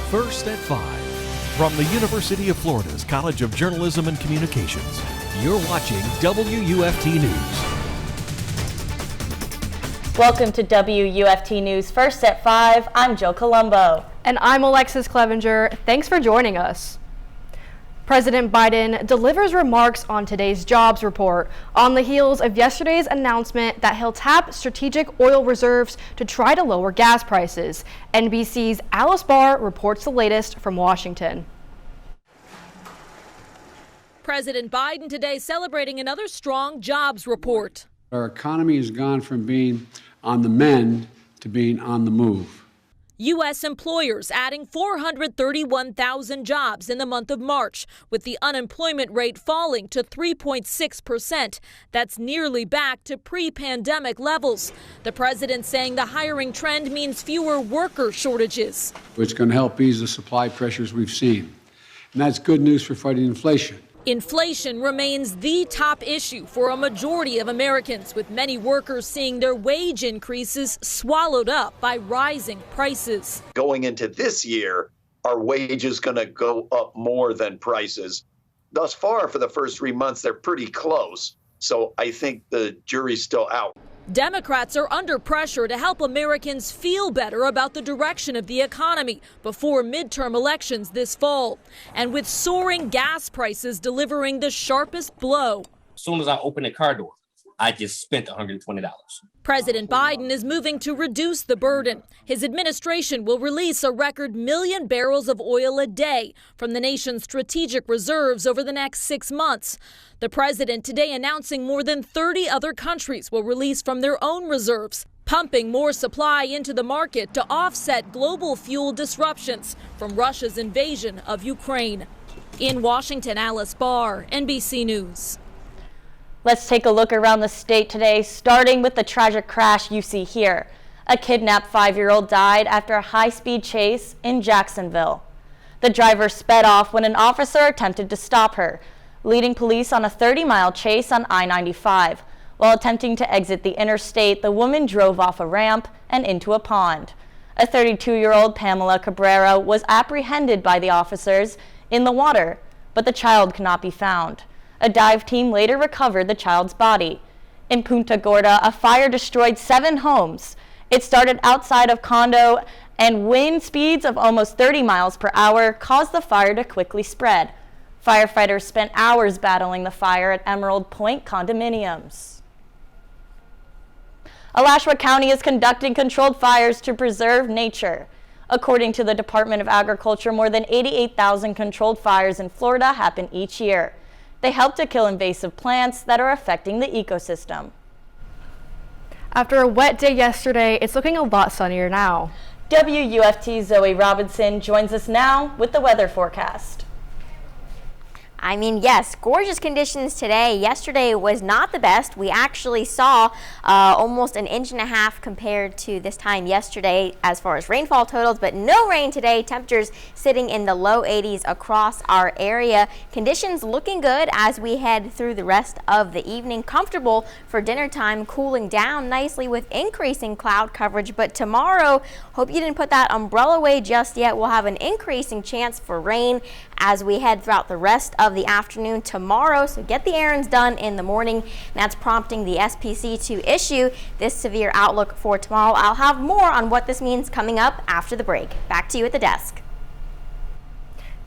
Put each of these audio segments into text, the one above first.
First at 5. From the University of Florida's College of Journalism and Communications, you're watching WUFT News. Welcome to WUFT News First at 5. I'm Joe Colombo. And I'm Alexis Clevenger. Thanks for joining us. President Biden delivers remarks on today's jobs report on the heels of yesterday's announcement that he'll tap strategic oil reserves to try to lower gas prices. NBC's Alice Barr reports the latest from Washington. President Biden today celebrating another strong jobs report. Our economy has gone from being on the mend to being on the move. U.S. employers adding 431,000 jobs in the month of March, with the unemployment rate falling to 3.6%. That's nearly back to pre-pandemic levels. The president saying the hiring trend means fewer worker shortages. It's going to help ease the supply pressures we've seen. And that's good news for fighting inflation. Inflation remains the top issue for a majority of Americans, with many workers seeing their wage increases swallowed up by rising prices. Going into this year, are wages going to go up more than prices? Thus far, for the first 3 months, they're pretty close. So I think the jury's still out. Democrats are under pressure to help Americans feel better about the direction of the economy before midterm elections this fall. And with soaring gas prices delivering the sharpest blow. As soon as I opened the car door, I just spent $120. President Biden is moving to reduce the burden. His administration will release a record 1 million barrels of oil a day from the nation's strategic reserves over the next 6 months. The president today announcing more than 30 other countries will release from their own reserves, pumping more supply into the market to offset global fuel disruptions from Russia's invasion of Ukraine. In Washington, Alice Barr, NBC News. Let's take a look around the state today, starting with the tragic crash you see here. A kidnapped 5-year-old died after a high-speed chase in Jacksonville. The driver sped off when an officer attempted to stop her, leading police on a 30-mile chase on I-95. While attempting to exit the interstate, the woman drove off a ramp and into a pond. A 32-year-old Pamela Cabrera was apprehended by the officers in the water, but the child could not be found. A dive team later recovered the child's body. In Punta Gorda, a fire destroyed 7 homes. It started outside of condo, and wind speeds of almost 30 miles per hour caused the fire to quickly spread. Firefighters spent hours battling the fire at Emerald Point condominiums. Alachua County is conducting controlled fires to preserve nature. According to the Department of Agriculture, more than 88,000 controlled fires in Florida happen each year. They help to kill invasive plants that are affecting the ecosystem. After a wet day yesterday, it's looking a lot sunnier now. WUFT's Zoe Robinson joins us now with the weather forecast. I mean, yes, gorgeous conditions today. Yesterday was not the best. We actually saw almost 1.5 inches compared to this time yesterday as far as rainfall totals, but no rain today. Temperatures sitting in the low 80s across our area. Conditions looking good as we head through the rest of the evening. Comfortable for dinner time, cooling down nicely with increasing cloud coverage. But tomorrow, hope you didn't put that umbrella away just yet. We'll have an increasing chance for rain as we head throughout the rest of the afternoon tomorrow, so get the errands done in the morning. That's prompting the SPC to issue this severe outlook for tomorrow. I'll have more on what this means coming up after the break. Back to you at the desk.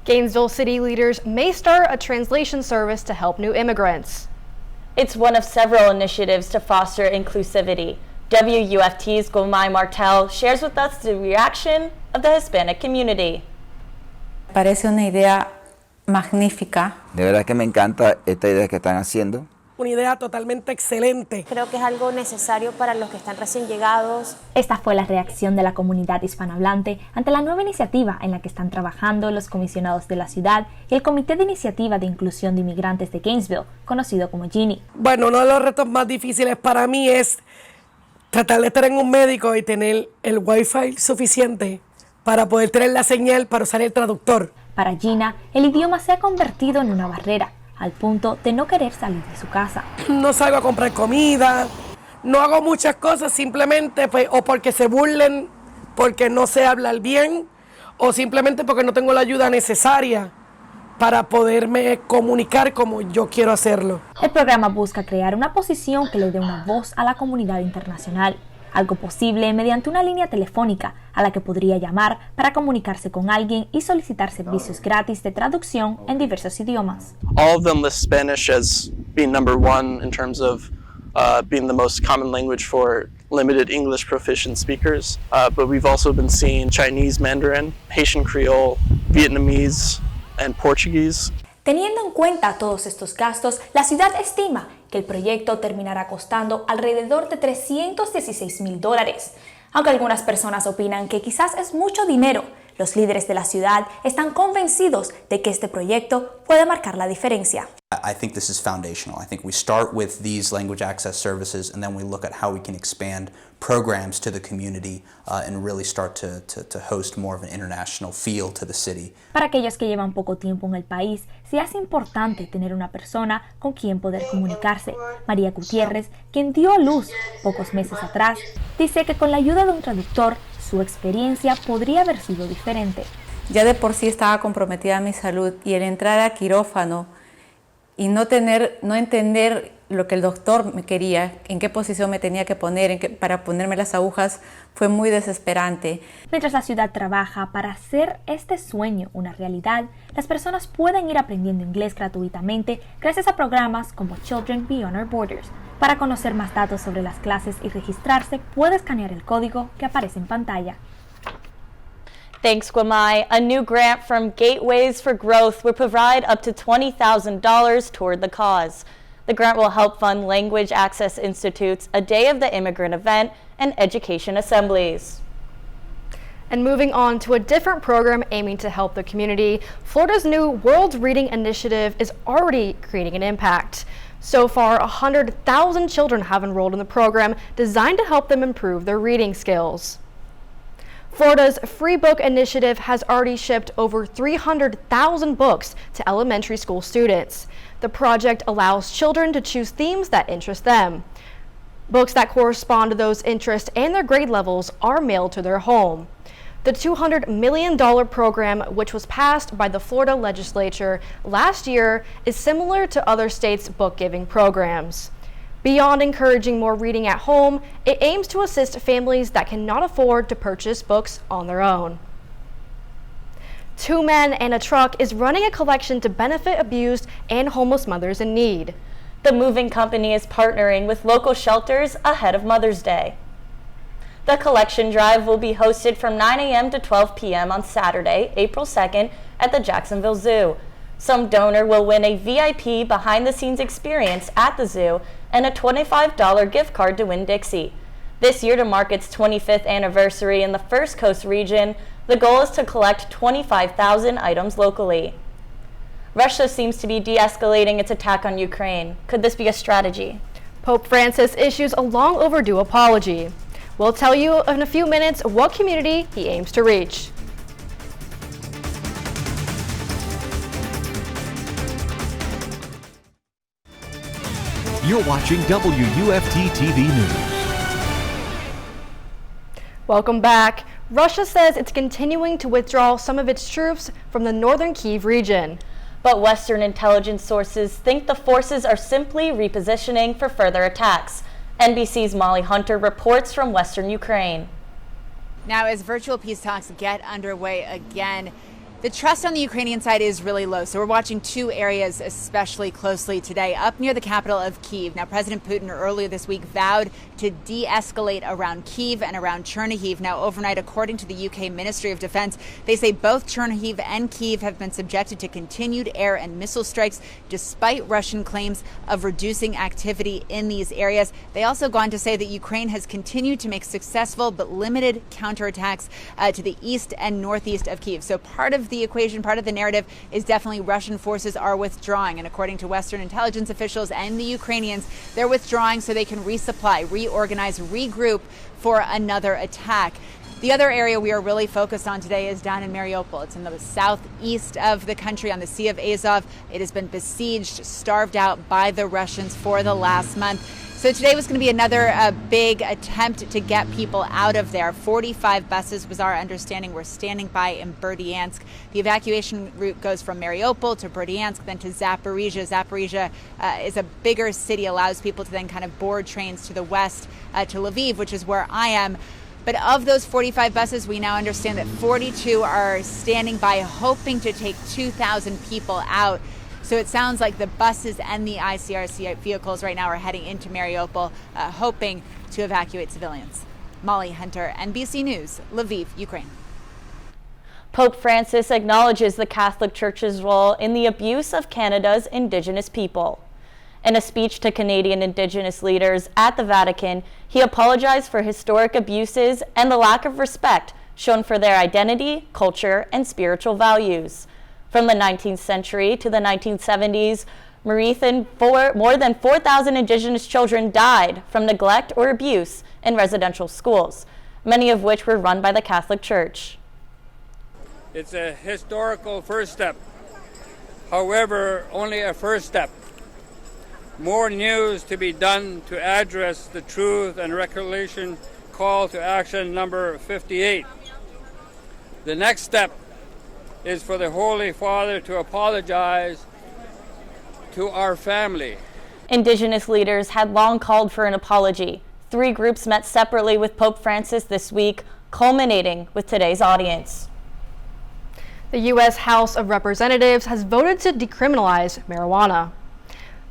Gainesville city leaders may start a translation service to help new immigrants. It's one of several initiatives to foster inclusivity. WUFT's Gomay Martel shares with us the reaction of the Hispanic community. Parece una idea magnífica. De verdad que me encanta esta idea que están haciendo. Una idea totalmente excelente. Creo que es algo necesario para los que están recién llegados. Esta fue la reacción de la comunidad hispanohablante ante la nueva iniciativa en la que están trabajando los comisionados de la ciudad y el Comité de Iniciativa de Inclusión de Inmigrantes de Gainesville, conocido como GINI. Bueno, uno de los retos más difíciles para mí es tratar de estar en un médico y tener el Wi-Fi suficiente para poder tener la señal para usar el traductor. Para Gina, el idioma se ha convertido en una barrera, al punto de no querer salir de su casa. No salgo a comprar comida, no hago muchas cosas simplemente pues, o porque se burlen, porque no sé hablar bien, o simplemente porque no tengo la ayuda necesaria para poderme comunicar como yo quiero hacerlo. El programa busca crear una posición que le dé una voz a la comunidad internacional, algo posible mediante una línea telefónica a la que podría llamar para comunicarse con alguien y solicitar servicios gratis de traducción en diversos idiomas. All of them list Spanish as being number one in terms of being the most common language for limited English proficient speakers, but we've also been seeing Chinese Mandarin, Haitian Creole, Vietnamese, and Portuguese. Teniendo en cuenta todos estos gastos, la ciudad estima que el proyecto terminará costando alrededor de $316,000. Aunque algunas personas opinan que quizás es mucho dinero, los líderes de la ciudad están convencidos de que este proyecto puede marcar la diferencia. I think this is foundational. I think we start with these language access services and then we look at how we can expand programs to the community and really start to host more of an international feel to the city. Para aquellos que llevan poco tiempo en el país, sí es importante tener una persona con quien poder comunicarse. María Gutiérrez, quien dio a luz pocos meses atrás, dice que con la ayuda de un traductor, su experiencia podría haber sido diferente. Ya de por sí estaba comprometida mi salud y el entrar a quirófano y no entender lo que el doctor me quería, en qué posición me tenía que poner para ponerme las agujas, fue muy desesperante. Mientras la ciudad trabaja para hacer este sueño una realidad, las personas pueden ir aprendiendo inglés gratuitamente gracias a programas como Children Beyond Our Borders. Para conocer más datos sobre las clases y registrarse, puede escanear el código que aparece en pantalla. Thanks, Gwamai. A new grant from Gateways for Growth will provide up to $20,000 toward the cause. The grant will help fund Language Access Institute's A Day of the Immigrant event and education assemblies. And moving on to a different program aiming to help the community, Florida's new World Reading Initiative is already creating an impact. So far, 100,000 children have enrolled in the program designed to help them improve their reading skills. Florida's Free Book Initiative has already shipped over 300,000 books to elementary school students. The project allows children to choose themes that interest them. Books that correspond to those interests and their grade levels are mailed to their home. The $200 million program, which was passed by the Florida legislature last year, is similar to other states' book-giving programs. Beyond encouraging more reading at home, it aims to assist families that cannot afford to purchase books on their own. Two Men and a Truck is running a collection to benefit abused and homeless mothers in need. The moving company is partnering with local shelters ahead of Mother's Day. The collection drive will be hosted from 9 a.m. to 12 p.m. on Saturday, April 2nd at the Jacksonville Zoo. Some donor will win a VIP behind-the-scenes experience at the zoo and a $25 gift card to Winn-Dixie. This year, to mark its 25th anniversary in the First Coast region, the goal is to collect 25,000 items locally. Russia seems to be de-escalating its attack on Ukraine. Could this be a strategy? Pope Francis issues a long overdue apology. We'll tell you in a few minutes what community he aims to reach. You're watching WUFT-TV News. Welcome back. Russia says it's continuing to withdraw some of its troops from the northern Kyiv region. But Western intelligence sources think the forces are simply repositioning for further attacks. NBC's Molly Hunter reports from Western Ukraine. Now, as virtual peace talks get underway again, the trust on the Ukrainian side is really low. So we're watching two areas especially closely today. Up near the capital of Kyiv. Now, President Putin earlier this week vowed to de-escalate around Kyiv and around Chernihiv. Now, overnight, according to the UK Ministry of Defense, they say both Chernihiv and Kyiv have been subjected to continued air and missile strikes despite Russian claims of reducing activity in these areas. They also go on to say that Ukraine has continued to make successful but limited counterattacks to the east and northeast of Kyiv. So part of the equation, part of the narrative is definitely Russian forces are withdrawing. And according to Western intelligence officials and the Ukrainians, they're withdrawing so they can resupply, reorganize, regroup for another attack. The other area we are really focused on today is down in Mariupol. It's in the southeast of the country on the Sea of Azov. It has been besieged, starved out by the Russians for the last month. So today was going to be another big attempt to get people out of there. 45 buses was our understanding. We're standing by in Berdyansk. The evacuation route goes from Mariupol to Berdyansk, then to Zaporizhia. Zaporizhia is a bigger city, allows people to then kind of board trains to the west to Lviv, which is where I am. But of those 45 buses, we now understand that 42 are standing by, hoping to take 2,000 people out. So it sounds like the buses and the ICRC vehicles right now are heading into Mariupol, hoping to evacuate civilians. Molly Hunter, NBC News, Lviv, Ukraine. Pope Francis acknowledges the Catholic Church's role in the abuse of Canada's Indigenous people. In a speech to Canadian Indigenous leaders at the Vatican, he apologized for historic abuses and the lack of respect shown for their identity, culture, and spiritual values. From the 19th century to the 1970s, more than 4,000 Indigenous children died from neglect or abuse in residential schools, many of which were run by the Catholic Church. It's a historical first step. However, only a first step. More news to be done to address the Truth and Reconciliation Call to Action number 58. The next step is for the Holy Father to apologize to our family. Indigenous leaders had long called for an apology. 3 groups met separately with Pope Francis this week, culminating with today's audience. The U.S. House of Representatives has voted to decriminalize marijuana.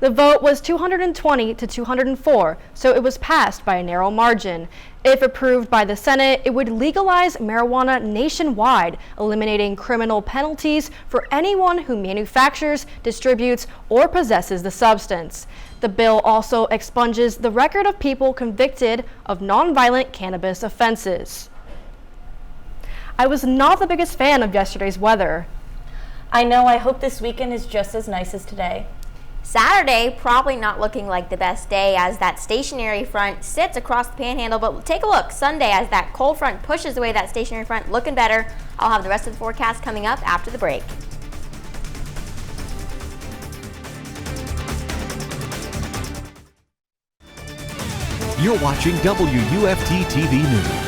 The vote was 220 to 204, so it was passed by a narrow margin. If approved by the Senate, it would legalize marijuana nationwide, eliminating criminal penalties for anyone who manufactures, distributes, or possesses the substance. The bill also expunges the record of people convicted of nonviolent cannabis offenses. I was not the biggest fan of yesterday's weather. I know, I hope this weekend is just as nice as today. Saturday, probably not looking like the best day as that stationary front sits across the panhandle, but take a look. Sunday, as that cold front pushes away that stationary front, looking better. I'll have the rest of the forecast coming up after the break. You're watching WUFT-TV News.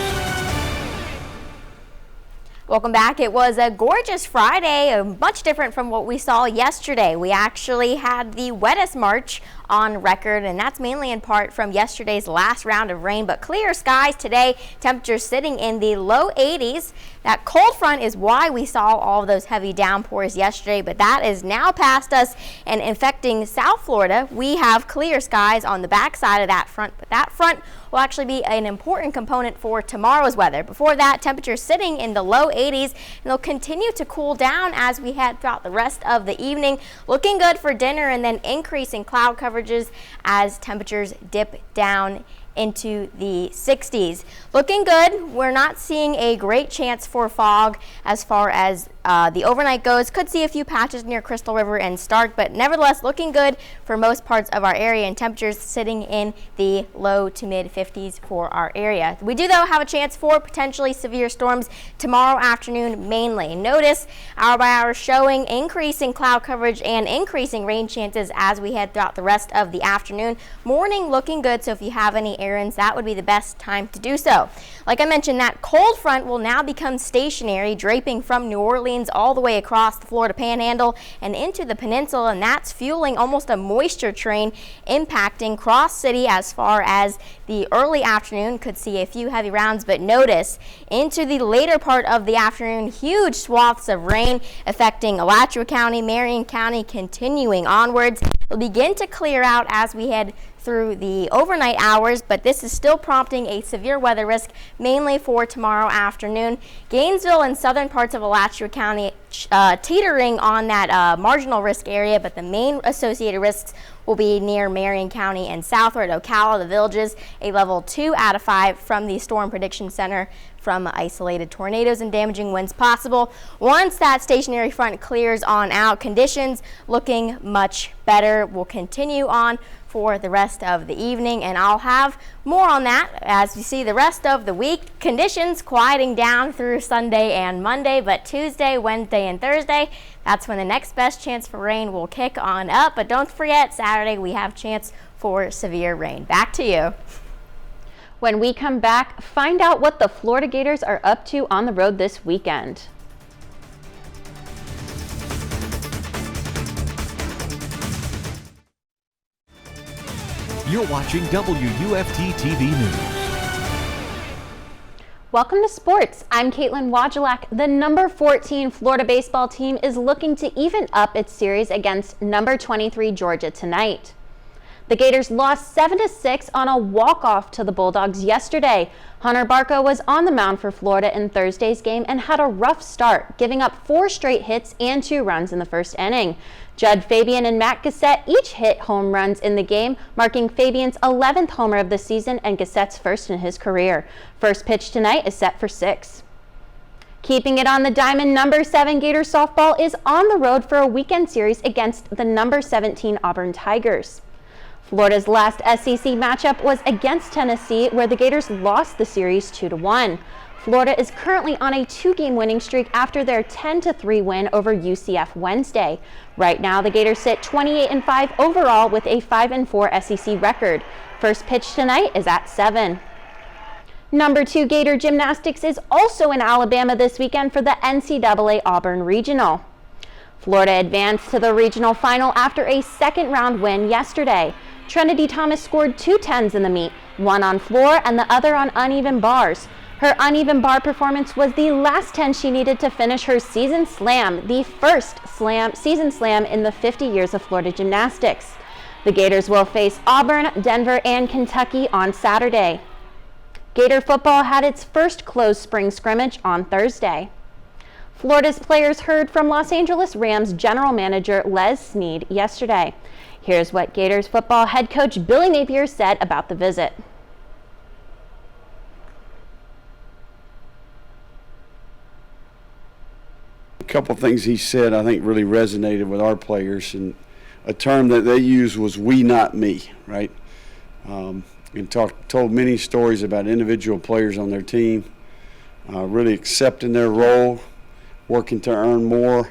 Welcome back. It was a gorgeous Friday, much different from what we saw yesterday. We actually had the wettest March on record, and that's mainly in part from yesterday's last round of rain, but clear skies today, temperatures sitting in the low 80s. That cold front is why we saw all of those heavy downpours yesterday, but that is now past us and affecting South Florida. We have clear skies on the backside of that front, but that front will actually be an important component for tomorrow's weather. Before that, temperatures sitting in the low 80s, and they'll continue to cool down as we head throughout the rest of the evening. Looking good for dinner, and then increasing cloud coverages as temperatures dip down into the 60s. Looking good. We're not seeing a great chance for fog as far as the overnight goes. Could see a few patches near Crystal River and Stark, but nevertheless looking good for most parts of our area, and temperatures sitting in the low to mid 50s for our area. We do though have a chance for potentially severe storms tomorrow afternoon mainly. Notice hour by hour showing increasing cloud coverage and increasing rain chances as we head throughout the rest of the afternoon. Morning looking good, so if you have any errands, that would be the best time to do so. Like I mentioned, that cold front will now become stationary, draping from New Orleans all the way across the Florida Panhandle and into the peninsula, and that's fueling almost a moisture train impacting Cross City as far as the early afternoon. Could see a few heavy rounds, but notice into the later part of the afternoon, huge swaths of rain affecting Alachua County, Marion County, continuing onwards. It'll begin to clear out as we head through the overnight hours, but this is still prompting a severe weather risk mainly for tomorrow afternoon. Gainesville and southern parts of Alachua County teetering on that marginal risk area, but the main associated risks will be near Marion County and southward Ocala, the Villages, a level 2 out of 5 from the Storm Prediction Center from isolated tornadoes and damaging winds possible. Once that stationary front clears on out, conditions looking much better. Will continue on for the rest of the evening, and I'll have more on that as you see the rest of the week. Conditions quieting down through Sunday and Monday, but Tuesday, Wednesday, and Thursday, that's when the next best chance for rain will kick on up. But don't forget, Saturday we have chance for severe rain. Back to you. When we come back, find out what the Florida Gators are up to on the road this weekend. You're watching WUFT-TV News. Welcome to sports. I'm Caitlin Wojcik. The number 14 Florida baseball team is looking to even up its series against number 23 Georgia tonight. The Gators lost 7-6 on a walk-off to the Bulldogs yesterday. Hunter Barco was on the mound for Florida in Thursday's game and had a rough start, giving up 4 straight hits and 2 runs in the first inning. Judd Fabian and Matt Gassett each hit home runs in the game, marking Fabian's 11th homer of the season and Gassett's first in his career. First pitch tonight is set for 6. Keeping it on the diamond, number 7 Gator Softball is on the road for a weekend series against the number 17 Auburn Tigers. Florida's last SEC matchup was against Tennessee, where the Gators lost the series 2-1. Florida is currently on a 2-game winning streak after their 10-3 win over UCF Wednesday. Right now, the Gators sit 28-5 overall with a 5-4 SEC record. First pitch tonight is at 7. Number 2 Gator Gymnastics is also in Alabama this weekend for the NCAA Auburn Regional. Florida advanced to the regional final after a second-round win yesterday. Trinity Thomas scored 2 10s in the meet, one on floor and the other on uneven bars. Her uneven bar performance was the last 10 she needed to finish her season slam, the first season slam in the 50 years of Florida gymnastics. The Gators will face Auburn, Denver, and Kentucky on Saturday. Gator football had its first closed spring scrimmage on Thursday. Florida's players heard from Los Angeles Rams general manager Les Snead yesterday. Here's what Gators football head coach Billy Napier said about the visit. A couple things he said I think really resonated with our players, and a term that they used was "we, not me," right? And told many stories about individual players on their team, really accepting their role, working to earn more,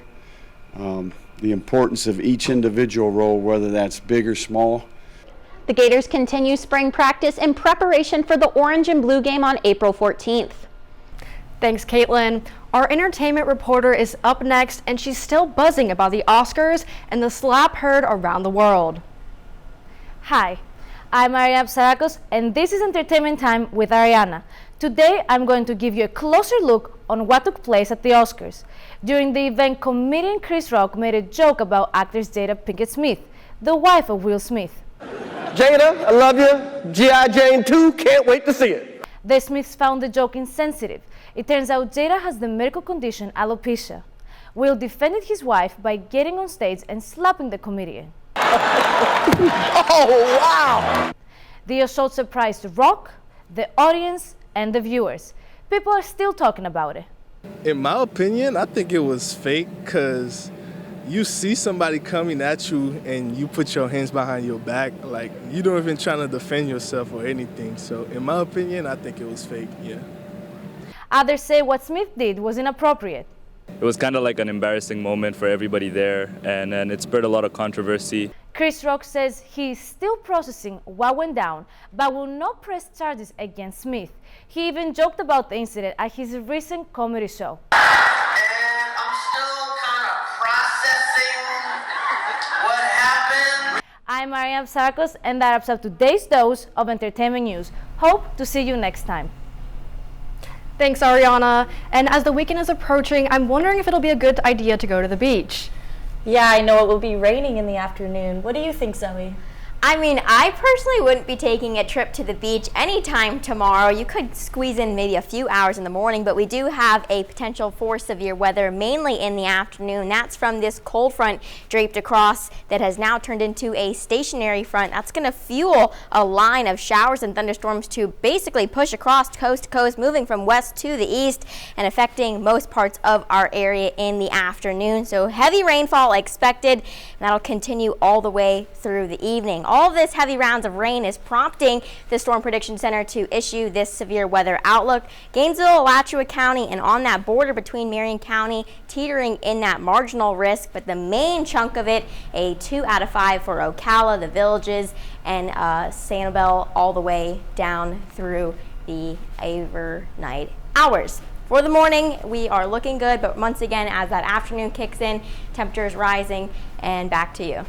the importance of each individual role, whether that's big or small. The Gators continue spring practice in preparation for the orange and blue game on April 14th. Thanks, Caitlin. Our entertainment reporter is up next, and she's still buzzing about the Oscars and the slap heard around the world. Hi, I'm Ariana Psarakos, and this is Entertainment Time with Ariana. Today, I'm going to give you a closer look on what took place at the Oscars. During the event, comedian Chris Rock made a joke about actress Jada Pinkett Smith, the wife of Will Smith. Jada, I love you. G.I. Jane 2, can't wait to see it. The Smiths found the joke insensitive. It turns out Jada has the medical condition alopecia. Will defended his wife by getting on stage and slapping the comedian. Oh, wow! The assault surprised Rock, the audience, and the viewers. People are still talking about it. In my opinion, I think it was fake, because you see somebody coming at you and you put your hands behind your back, like you don't even trying to defend yourself or anything. So in my opinion, I think it was fake, yeah. Others say what Smith did was inappropriate. It was kind of like an embarrassing moment for everybody there, and it spurred a lot of controversy. Chris Rock says he's still processing what went down, but will not press charges against Smith. He even joked about the incident at his recent comedy show. And I'm still kind of processing what happened. I'm Ariana Psarakos, and that wraps up today's dose of entertainment news. Hope to see you next time. Thanks, Ariana. And as the weekend is approaching, I'm wondering if it'll be a good idea to go to the beach. Yeah, I know it will be raining in the afternoon. What do you think, Zoe? I mean, I personally wouldn't be taking a trip to the beach anytime tomorrow. You could squeeze in maybe a few hours in the morning, but we do have a potential for severe weather, mainly in the afternoon. That's from this cold front draped across that has now turned into a stationary front. That's going to fuel a line of showers and thunderstorms to basically push across coast to coast, moving from west to the east and affecting most parts of our area in the afternoon. So heavy rainfall expected, and that'll continue all the way through the evening. all of this heavy rounds of rain is prompting the Storm Prediction Center to issue this severe weather outlook. Gainesville, Alachua County, and on that border between Marion County, teetering in that marginal risk, but the main chunk of it, a 2 out of 5 for Ocala, the Villages, and Sanibel, all the way down through the overnight hours. For the morning, we are looking good, but once again, as that afternoon kicks in, temperatures rising, and back to you.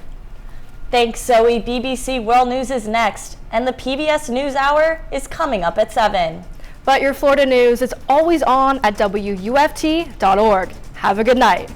Thanks, Zoe. BBC World News is next, and the PBS NewsHour is coming up at 7. But your Florida news is always on at WUFT.org. Have a good night.